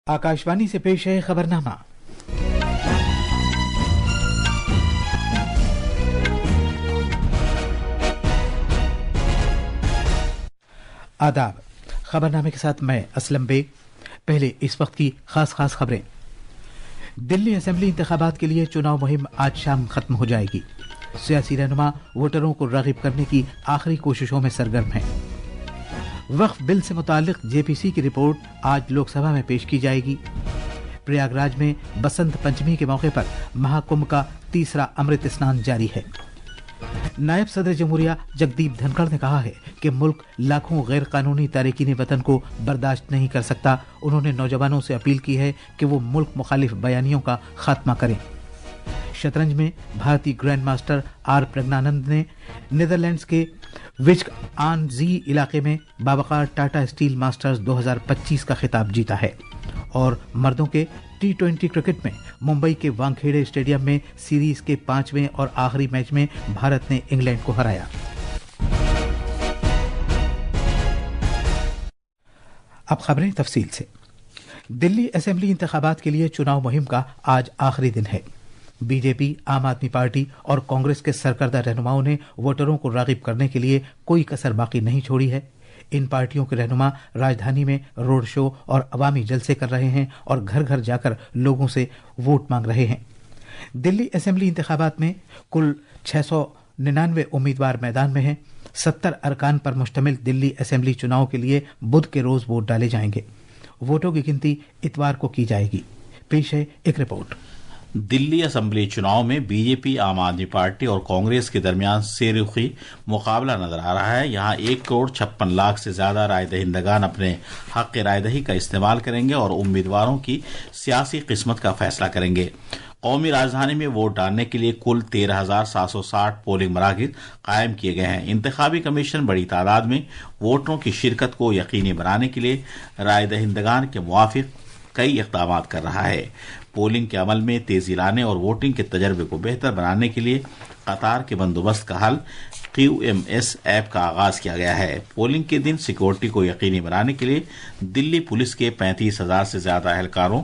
आकाशवाणी से पेश है खबरनामा। आदाब। खबरनामे के साथ मैं असलम बेग। पहले इस वक्त की खास खबरें। दिल्ली असेंबली इंतखाबात के लिए चुनाव मुहिम आज शाम खत्म हो जाएगी। सियासी रहनुमा वोटरों को राग़िब करने की आखिरी कोशिशों में सरगर्म हैं। वक्फ बिल से मुताल्लिक जेपीसी की रिपोर्ट आज लोकसभा में पेश की जाएगी। प्रयागराज में बसंत पंचमी के मौके पर महाकुंभ का तीसरा अमृत स्नान जारी है। नायब सदर जमहूरिया जगदीप धनखड़ ने कहा है कि मुल्क लाखों गैर कानूनी तारिकीन वतन को बर्दाश्त नहीं कर सकता। उन्होंने नौजवानों से अपील की है कि वो मुल्क मुखालिफ बयानियों का खात्मा करें। शतरंज में भारतीय ग्रैंड मास्टर आर प्रज्ञानंद ने नीदरलैंड्स के विस्क आन जी इलाके में बावकार टाटा स्टील मास्टर्स 2025 का खिताब जीता है। और मर्दों के T20 क्रिकेट में मुंबई के वानखेड़े स्टेडियम में सीरीज के 5वें और आखिरी मैच में भारत ने इंग्लैंड को हराया। अब खबरें तफसील से। दिल्ली असेंबली इंतखाबात के लिए चुनाव मुहिम का आज आखिरी दिन है। बीजेपी, आम आदमी पार्टी और कांग्रेस के सरकर्दा रहनुमाओं ने वोटरों को राग़िब करने के लिए कोई कसर बाकी नहीं छोड़ी है। इन पार्टियों के रहनुमा राजधानी में रोड शो और अवामी जलसे कर रहे हैं और घर घर जाकर लोगों से वोट मांग रहे हैं। दिल्ली असेंबली इंतखाबात में कुल 699 उम्मीदवार मैदान में हैं। 70 अरकान पर मुश्तमिल दिल्ली असेंबली चुनाव के लिए बुध के रोज वोट डाले जाएंगे। वोटों की गिनती इतवार को की जाएगी। पेश है एक रिपोर्ट। दिल्ली असेंबली चुनाव में बीजेपी, आम आदमी पार्टी और कांग्रेस के दरमियान सेरुखी मुकाबला नजर आ रहा है। यहां 1,56,00,000 से ज्यादा राय दहिंदगान अपने हक रायदही का इस्तेमाल करेंगे और उम्मीदवारों की सियासी किस्मत का फैसला करेंगे। कौमी राजधानी में वोट डालने के लिए कुल 13,760 पोलिंग मराकज़ कायम किए गए हैं। इंतखाबी कमीशन बड़ी तादाद में वोटरों की शिरकत को यकीनी बनाने के लिए राय दहिंदगान के मुवाफिक कई इक़दाम कर रहा है। पोलिंग के अमल में तेजी लाने और वोटिंग के तजर्बे को बेहतर बनाने के लिए कतार के बंदोबस्त का हल QMS ऐप का आगाज किया गया है। पोलिंग के दिन सिक्योरिटी को यकीनी बनाने के लिए दिल्ली पुलिस के 35,000 से ज्यादा एहलकारों,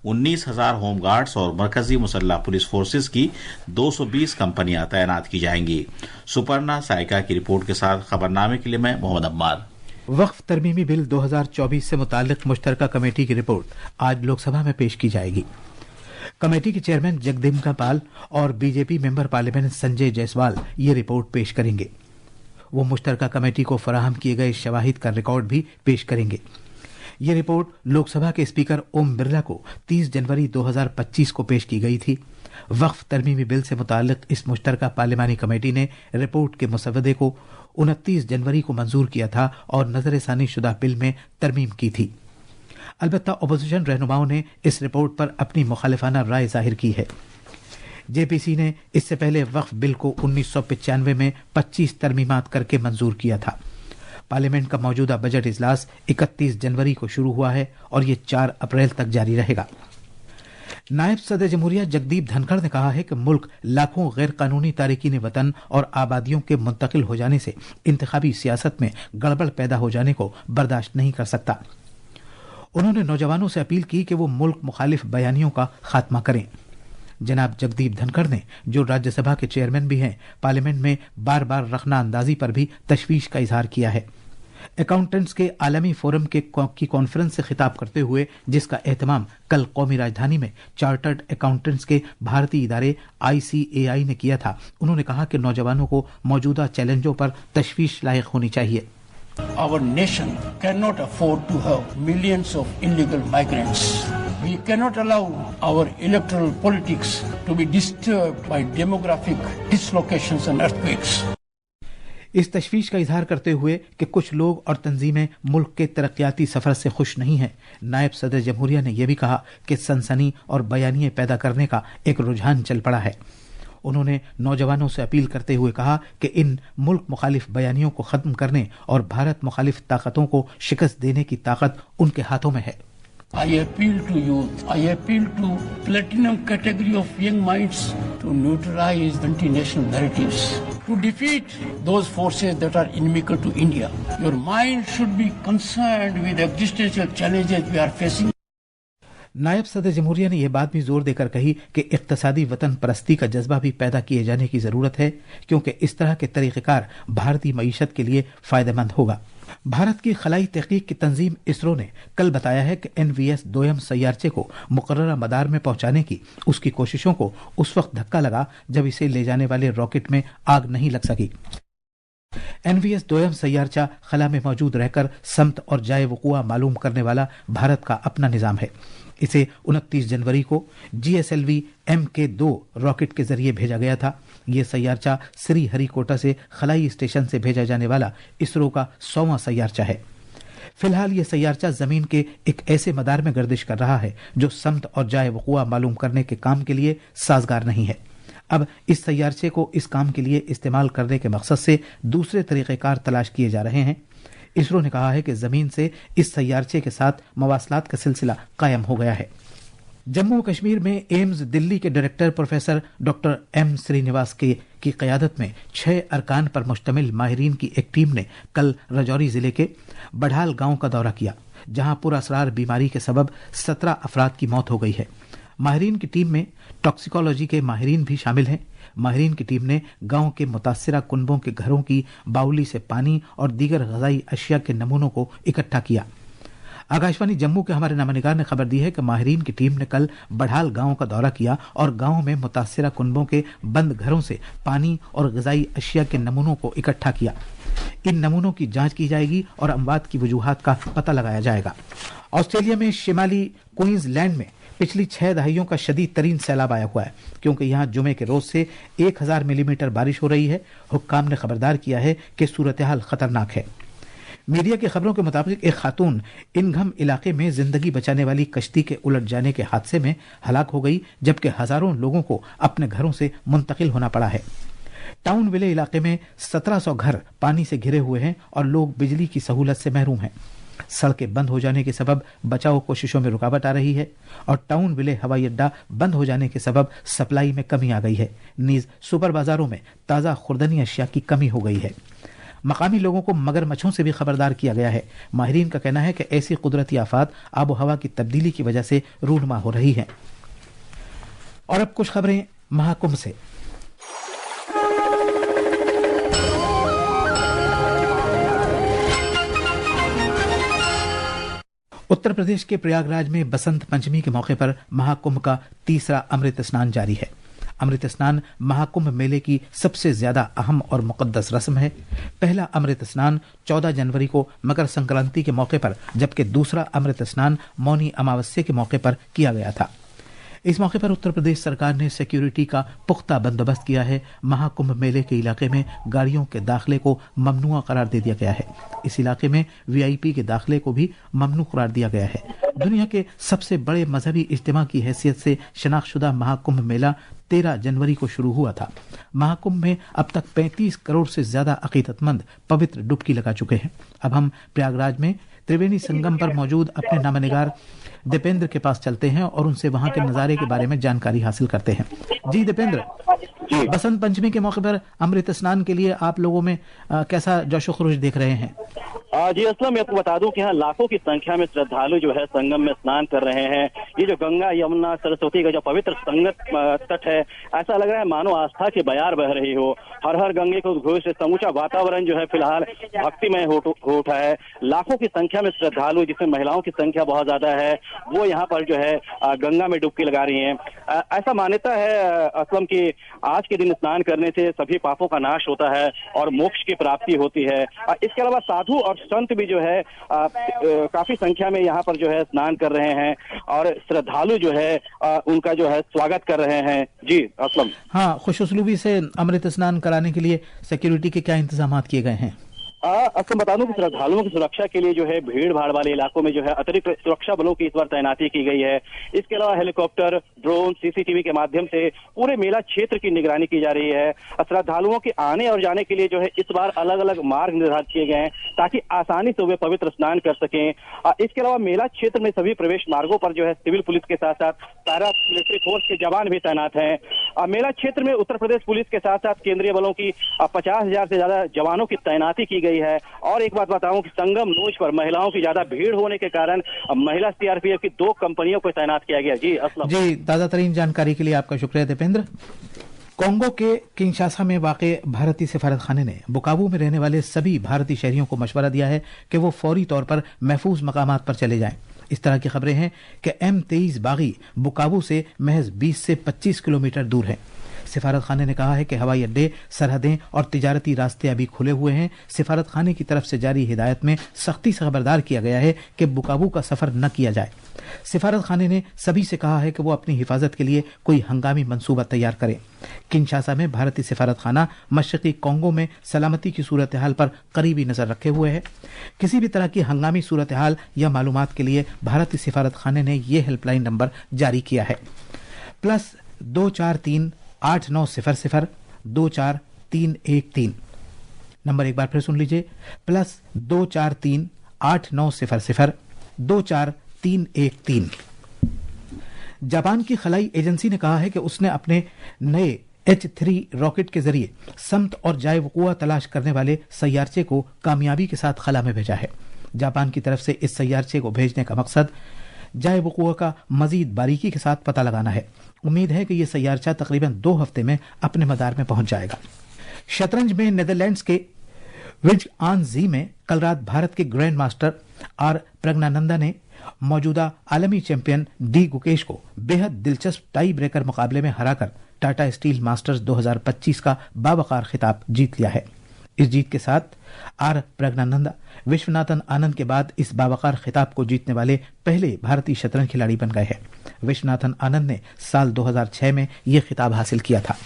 19,000 होमगार्ड्स और मरकजी मुसल्लह पुलिस फोर्सेज की 220 कंपनियां तैनात की जाएंगी। सुपर्णा साइका की रिपोर्ट के साथ खबरनामे के लिए मैं मोहम्मद अम्मार। वक्फ तरमीमी बिल 2024 से मुताल्लिक मुश्तरका कमेटी की रिपोर्ट आज लोकसभा में पेश की जाएगी। कमेटी के चेयरमैन जगदम्बिका पाल और BJP member parliament Sanjay Jaiswal ये रिपोर्ट पेश करेंगे। वो मुश्तरका कमेटी को फराहम किए गए शवाहिद का रिकॉर्ड भी पेश करेंगे। ये रिपोर्ट लोकसभा के स्पीकर ओम बिरला को 30 जनवरी 2025 को पेश की गई थी। वक्फ तरमीमी बिल से मुताल्लिक इस मुश्तरका पार्लिमानी कमेटी ने रिपोर्ट के मुसवदे को 29 जनवरी को मंजूर किया था और नजरसानी शुदा बिल में तरमीम की थी। अलबत्ता अपोजिशन रहनुमाओं ने इस रिपोर्ट पर अपनी मुखालिफाना राय जाहिर की है। जेपीसी ने इससे पहले वक्फ बिल को 1995 में 25 तरमीमात करके मंजूर किया था। पार्लियामेंट का मौजूदा बजट इजलास 31 जनवरी को शुरू हुआ है और ये 4 अप्रैल तक जारी रहेगा। नायब सदर जमहूरिया जगदीप धनखड़ ने कहा है कि मुल्क लाखों गैर कानूनी तारिकीन वतन और आबादियों के मुंतकिल हो जाने से इंतखाबी सियासत में गड़बड़ पैदा हो जाने को बर्दाश्त नहीं कर सकता। उन्होंने नौजवानों से अपील की कि वो मुल्क मुखालिफ बयानियों का खात्मा करें। जनाब जगदीप धनखड़ ने, जो राज्यसभा के चेयरमैन भी हैं, पार्लियामेंट में बार बार रखना अंदाजी पर भी तशवीश का इजहार किया है। अकाउंटेंट्स के आलमी फोरम की कॉन्फ्रेंस से खिताब करते हुए, जिसका एहतमाम कल कौमी राजधानी में चार्टर्ड अकाउंटेंट्स के भारतीय इदारे ICAI ने किया था, उन्होंने कहा कि नौजवानों को मौजूदा चैलेंजों पर तशवीश लायक होनी चाहिए। Our nation cannot afford to have millions of illegal migrants. We cannot allow our electoral politics to be disturbed by demographic dislocations and earthquakes. इस तशवीश का इजहार करते हुए कि कुछ लोग और तंजीमें मुल्क के तरक्याती सफर से खुश नहीं हैं, नायब सदर जमहूरिया ने यह भी कहा कि सनसनी और बयानिए पैदा करने का एक रुझान चल पड़ा है। उन्होंने नौजवानों से अपील करते हुए कहा कि इन मुल्क मुखालिफ बयानियों को खत्म करने और भारत मुखालिफ ताकतों को शिकस्त देने की ताकत उनके हाथों में है। I appeal to youth. I appeal to platinum category of young minds to neutralize anti-national narratives, to defeat those forces that are inimical to India. Your mind should be concerned with existential challenges we are facing. नायब सदर जमहूरिया ने यह बात भी जोर देकर कही कि इक्तसादी वतन परस्ती का जज्बा भी पैदा किए जाने की जरूरत है, क्योंकि इस तरह के तरीक़ेकार भारतीय मईशत के लिए फायदेमंद होगा। भारत की खलाई तहकीक की तंजीम इसरो ने कल बताया है कि NVS-2M सैयारचे को मुकर्ररा मदार में पहुंचाने की उसकी कोशिशों को उस वक्त धक्का लगा जब इसे ले जाने वाले रॉकेट में आग नहीं लग सकी। NVS-2M सैयारचा खला में मौजूद रहकर समत और जाए वक़ुआ मालूम करने वाला भारत का अपना निज़ाम है। इसे 29 जनवरी को GSLV MK2 रॉकेट के जरिए भेजा गया था। ये सैयारचा श्री हरिकोटा से खलाई स्टेशन से भेजा जाने वाला इसरो का 100वां सैयारचा है। फिलहाल ये सैयारचा जमीन के एक ऐसे मदार में गर्दिश कर रहा है जो समत और जाए वक़ुआ मालूम करने के काम के लिए साजगार नहीं है। अब इस सैयारचे को इस काम के लिए इस्तेमाल करने के मकसद से दूसरे तरीक़ेकार तलाश किए जा रहे हैं। इसरो ने कहा है कि जमीन से इस सैयारचे के साथ मवासलात का सिलसिला कायम हो गया है। जम्मू कश्मीर में एम्स दिल्ली के director professor doctor M Srinivas की क़यादत में 6 अरकान पर मुश्तमिल माहिरीन की एक टीम ने कल राजौरी जिले के बढ़ाल गांव का दौरा किया, जहां पुरअसरार बीमारी के सबब 17 अफराद की मौत हो गई है। माहिरीन की टीम में टॉक्सिकोलॉजी के माहिरीन भी शामिल हैं। माहिरीन की टीम ने गांव के मुतासिरा कुनबों के घरों की बाउली से पानी और दीगर ग़िज़ाई अशिया के नमूनों को इकट्ठा किया। आकाशवाणी जम्मू के हमारे नमानिगार ने खबर दी है कि माहिरीन की टीम ने कल बढ़ाल गांव का दौरा किया और गांव में मुतासिरा कुनबों के बंद घरों से पानी और ग़िज़ाई अशिया के नमूनों को इकट्ठा किया। इन नमूनों की जांच की जाएगी और अमवात की वजूहात का पता लगाया जाएगा। ऑस्ट्रेलिया में शिमाली क्वींसलैंड में पिछली 6 दहाइयों का शदीद तरीन सैलाब आया हुआ है, क्योंकि यहाँ जुमे के रोज से 1000 मिलीमीटर बारिश हो रही है। हुक्काम ने खबरदार किया है कि सूरत हाल खतरनाक है। मीडिया की खबरों के मुताबिक एक खातून इनघम इलाके में जिंदगी बचाने वाली कश्ती के उलट जाने के हादसे में हलाक हो गई, जबकि हजारों लोगों को अपने घरों से मुंतकिल होना पड़ा है। टाउन विले इलाके में 1700 घर पानी से घिरे हुए हैं और लोग बिजली की सहूलत से महरूम हैं। सड़कें बंद हो जाने के सबब बचाव कोशिशों में रुकावट आ रही है और टाउन विले हवाई अड्डा बंद हो जाने के सबब सप्लाई में कमी आ गई है। नीज सुपर बाजारों में ताज़ा खुर्दनी अशिया की कमी हो गई है। मकामी लोगों को मगरमच्छों से भी खबरदार किया गया है। माहिरीन का कहना है कि ऐसी कुदरती आफात आबो हवा की तब्दीली की वजह से रूनुमा हो रही हैं। और अब कुछ खबरें महाकुंभ से। उत्तर प्रदेश के प्रयागराज में बसंत पंचमी के मौके पर महाकुंभ का तीसरा अमृत स्नान जारी है। अमृत स्नान महाकुंभ मेले की सबसे ज्यादा अहम और मुकद्दस रस्म है। पहला अमृत स्नान 14 जनवरी को मकर संक्रांति के मौके पर, जबकि दूसरा अमृत स्नान मौनी अमावस्या के मौके पर किया गया था। इस मौके पर उत्तर प्रदेश सरकार ने सिक्योरिटी का पुख्ता बंदोबस्त किया है। महाकुंभ मेले के इलाके में गाड़ियों के दाखिले को ममनुआ करार दे दिया गया है। इस इलाके में VIP के दाखिले को भी ममनू करार दिया गया है। दुनिया के सबसे बड़े मजहबी इज्तिमा की हैसियत से शनाख्तशुदा महाकुंभ मेला 13 जनवरी को शुरू हुआ था। महाकुंभ में अब तक 35 करोड़ से ज्यादा अकीदतमंद पवित्र डुबकी लगा चुके हैं। अब हम प्रयागराज में त्रिवेणी संगम पर मौजूद अपने नामनिगार दीपेंद्र के पास चलते हैं और उनसे वहां के नज़ारे के बारे में जानकारी हासिल करते हैं। जी दीपेंद्र, बसंत पंचमी के मौके पर अमृत स्नान के लिए आप लोगों में कैसा जोशो खरोश देख रहे हैं? जी असलम, मैं आपको बता दूं कि यहाँ लाखों की संख्या में श्रद्धालु जो है संगम में स्नान कर रहे हैं। ये जो गंगा यमुना सरस्वती का जो पवित्र संगत तट है, ऐसा लग रहा है मानो आस्था की बयार बह रही हो। हर हर गंगे को घोष से समूचा वातावरण जो है फिलहाल भक्तिमय हो उठा है। लाखों की संख्या में श्रद्धालु, जिसमें महिलाओं की संख्या बहुत ज्यादा है, वो यहाँ पर जो है गंगा में डुबकी लगा रही हैं। ऐसा मान्यता है असलम की आज के दिन स्नान करने से सभी पापों का नाश होता है और मोक्ष की प्राप्ति होती है। इसके अलावा साधु और संत भी जो है काफी संख्या में यहाँ पर जो है स्नान कर रहे हैं और श्रद्धालु जो है उनका जो है स्वागत कर रहे हैं। जी असलम। हाँ, खुशउस्लूबी से अमृत स्नान कराने के लिए सिक्योरिटी के क्या इंतजाम किए गए हैं? आपको बता दूं कि श्रद्धालुओं की सुरक्षा के लिए जो है भीड़ भाड़ वाले इलाकों में जो है अतिरिक्त सुरक्षा बलों की इस बार तैनाती की गई है। इसके अलावा हेलीकॉप्टर, ड्रोन, CCTV के माध्यम से पूरे मेला क्षेत्र की निगरानी की जा रही है। श्रद्धालुओं के आने और जाने के लिए जो है इस बार अलग अलग मार्ग निर्धारित किए गए हैं ताकि आसानी से वे पवित्र स्नान कर सकें। इसके अलावा मेला क्षेत्र में सभी प्रवेश मार्गों पर जो है सिविल पुलिस के साथ साथ पैरा मिलिट्री फोर्स के जवान भी तैनात हैं। मेला क्षेत्र में उत्तर प्रदेश पुलिस के साथ साथ केंद्रीय बलों की 50,000 से ज्यादा जवानों की तैनाती की गई है। और एक बात बताऊं कि संगम नोच पर महिलाओं की ज्यादा भीड़ होने के कारण महिला सीआरपीएफ की 2 कंपनियों को तैनात किया गया। जी असलम। जी, ताज़ा तरीन जानकारी के लिए आपका शुक्रिया दीपेंद्र। कोंगो के किंशासा में वाक़ भारतीय सिफारत खाने ने बुकावू में रहने वाले सभी भारतीय शहरियों को मशवरा दिया है कि वो फौरी तौर पर महफूज मकामात पर चले जाएं। इस तरह की खबरें हैं कि M23 बागी बुकावू से महज 20 से 25 किलोमीटर दूर है। सिफारत खाने ने कहा है कि हवाई अड्डे, सरहदें और तिजारती रास्ते अभी खुले हुए हैं। सिफारत खाने की तरफ से जारी हिदायत में सख्ती से खबरदार किया गया है कि बुकावू का सफर न किया जाए। सिफारत खाने ने सभी से कहा है कि वो अपनी हिफाजत के लिए कोई हंगामी मंसूबा तैयार करें। किंशासा में भारतीय सिफारत खाना मशरकी कोंगो में सलामती की सूरत हाल पर करीबी नजर रखे हुए है। किसी भी तरह की हंगामी सूरत हाल या मालूमात के लिए भारतीय सिफारत खाने ने यह हेल्पलाइन नंबर जारी किया है +243 8900 24313। नंबर एक बार फिर सुन लीजिए, +243 8900 24313। जापान की खलाई एजेंसी ने कहा है कि उसने अपने नए H3 रॉकेट के जरिए समत और जाय वक़ुआ तलाश करने वाले सैयारचे को कामयाबी के साथ खला में भेजा है। जापान की तरफ से इस सैयारचे को भेजने का मकसद जाय वक़ुआ का मजीद बारीकी के साथ पता लगाना है। उम्मीद है कि यह सैयारचा तकरीबन 2 हफ्ते में अपने मदार में पहुंच जाएगा। शतरंज में नीदरलैंड्स के विज आन जी में कल रात भारत के ग्रैंड मास्टर आर प्रज्ञानंदा ने मौजूदा आलमी चैंपियन डी गुकेश को बेहद दिलचस्प टाई ब्रेकर मुकाबले में हराकर टाटा स्टील मास्टर्स 2025 का बावकार खिताब जीत लिया है। इस जीत के साथ आर प्रज्ञानंदा विश्वनाथन आनंद के बाद इस बावकार खिताब को जीतने वाले पहले भारतीय शतरंज खिलाड़ी बन गए हैं। विश्वनाथन आनंद ने साल 2006 में यह खिताब हासिल किया था।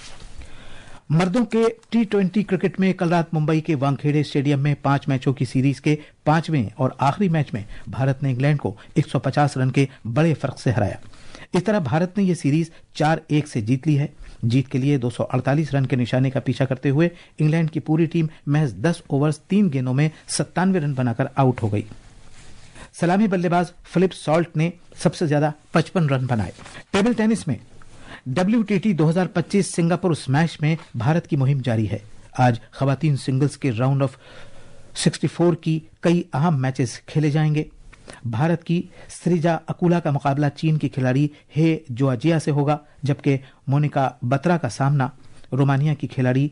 मर्दों के T20 क्रिकेट में कल रात मुंबई के वानखेड़े स्टेडियम में 5 मैचों की सीरीज के 5वें और आखिरी मैच में भारत ने इंग्लैंड को 150 रन के बड़े फर्क से हराया। इस तरह भारत ने यह सीरीज 4-1 से जीत ली है। जीत के लिए 248 रन के निशाने का पीछा करते हुए इंग्लैंड की पूरी टीम महज 10 ओवर्स 3 गेंदों में 97 रन बनाकर आउट हो गई। सलामी बल्लेबाज फिलिप सॉल्ट ने सबसे ज्यादा 55 रन बनाए। टेबल टेनिस में WTT 2025 सिंगापुर स्मैश में भारत की मुहिम जारी है। आज खवातीन सिंगल्स के राउंड ऑफ 64 की कई अहम मैचेस खेले जाएंगे। भारत की सृजा अकुला का मुकाबला चीन की खिलाड़ी हे जोआजिया से होगा, जबकि मोनिका बत्रा का सामना रोमानिया की खिलाड़ी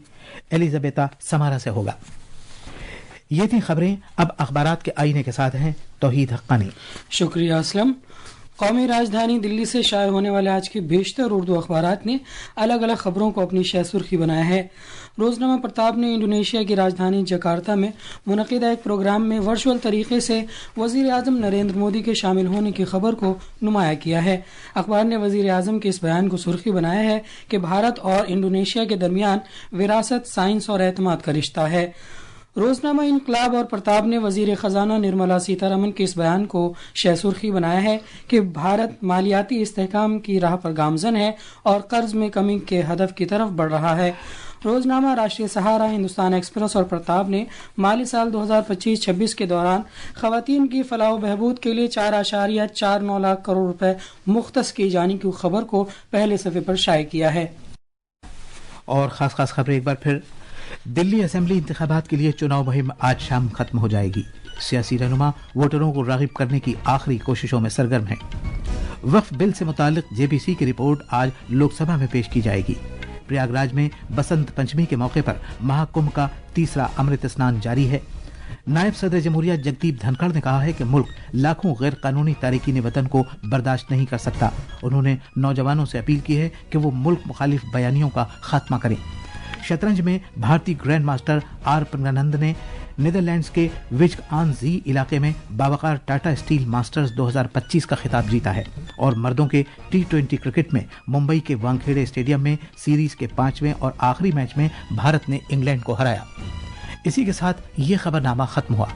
एलिजाबेथा समारा से होगा। ये थी खबरें। अब अखबारात के आईने के साथ हैं तौहीद हक्कानी। शुक्रिया असलम। कौमी राजधानी दिल्ली से शाये होने वाले आज के बेशतर उर्दू अखबारात ने अलग अलग खबरों को अपनी शह सुर्खी बनाया है। रोजनामा प्रताप ने इंडोनेशिया की राजधानी जकार्ता में मुनक़िदा एक प्रोग्राम में वर्चुअल तरीके से वज़ीर आज़म नरेंद्र मोदी के शामिल होने की खबर को नुमाया किया है। अखबार ने वज़ीर आज़म के इस बयान को सुर्खी बनाया है कि भारत और इंडोनेशिया के दरमियान विरासत, साइंस और एतमाद का रिश्ता है। रोजनामा इनकलाब और प्रताप ने वजीर खजाना निर्मला सीतारमन के इस बयान को शह सुर्खी बनाया है कि भारत मालियाती इस्तेहकाम की राह पर गामजन है और कर्ज में कमी के हदफ की तरफ बढ़ रहा है। रोजनामा, राष्ट्रीय सहारा, हिंदुस्तान एक्सप्रेस और प्रताप ने माली साल 2025-26 के दौरान खवातीन की फलाह व बहबूद के लिए 4.49 लाख करोड़ रुपए मुख्तस किए जाने की खबर को पहले सफ़े पर शाये किया है। और खास खबरें एक बार फिर। दिल्ली असेंबली इंतखाबात के लिए चुनाव मुहिम आज शाम खत्म हो जाएगी। सियासी रहनुमा वोटरों को राग़िब करने की आखिरी कोशिशों में सरगर्म हैं। वक्फ बिल से मुताल्लिक जेपीसी की रिपोर्ट आज लोकसभा में पेश की जाएगी। प्रयागराज में बसंत पंचमी के मौके पर महाकुंभ का तीसरा अमृत स्नान जारी है। नायब सदर जमहूरिया जगदीप धनखड़ ने कहा है कि मुल्क लाखों गैर कानूनी तारिकीन वतन को बर्दाश्त नहीं कर सकता। उन्होंने नौजवानों से अपील की है कि वो मुल्क मुखालिफ बयानियों का खात्मा करें। शतरंज में भारतीय ग्रैंड मास्टर आर प्रज्ञानंद ने नीदरलैंड्स के विज आन जी इलाके में बावकार टाटा स्टील मास्टर्स 2025 का खिताब जीता है। और मर्दों के T20 क्रिकेट में मुंबई के वानखेड़े स्टेडियम में सीरीज के 5वें और आखिरी मैच में भारत ने इंग्लैंड को हराया। इसी के साथ ये खबरनामा खत्म हुआ।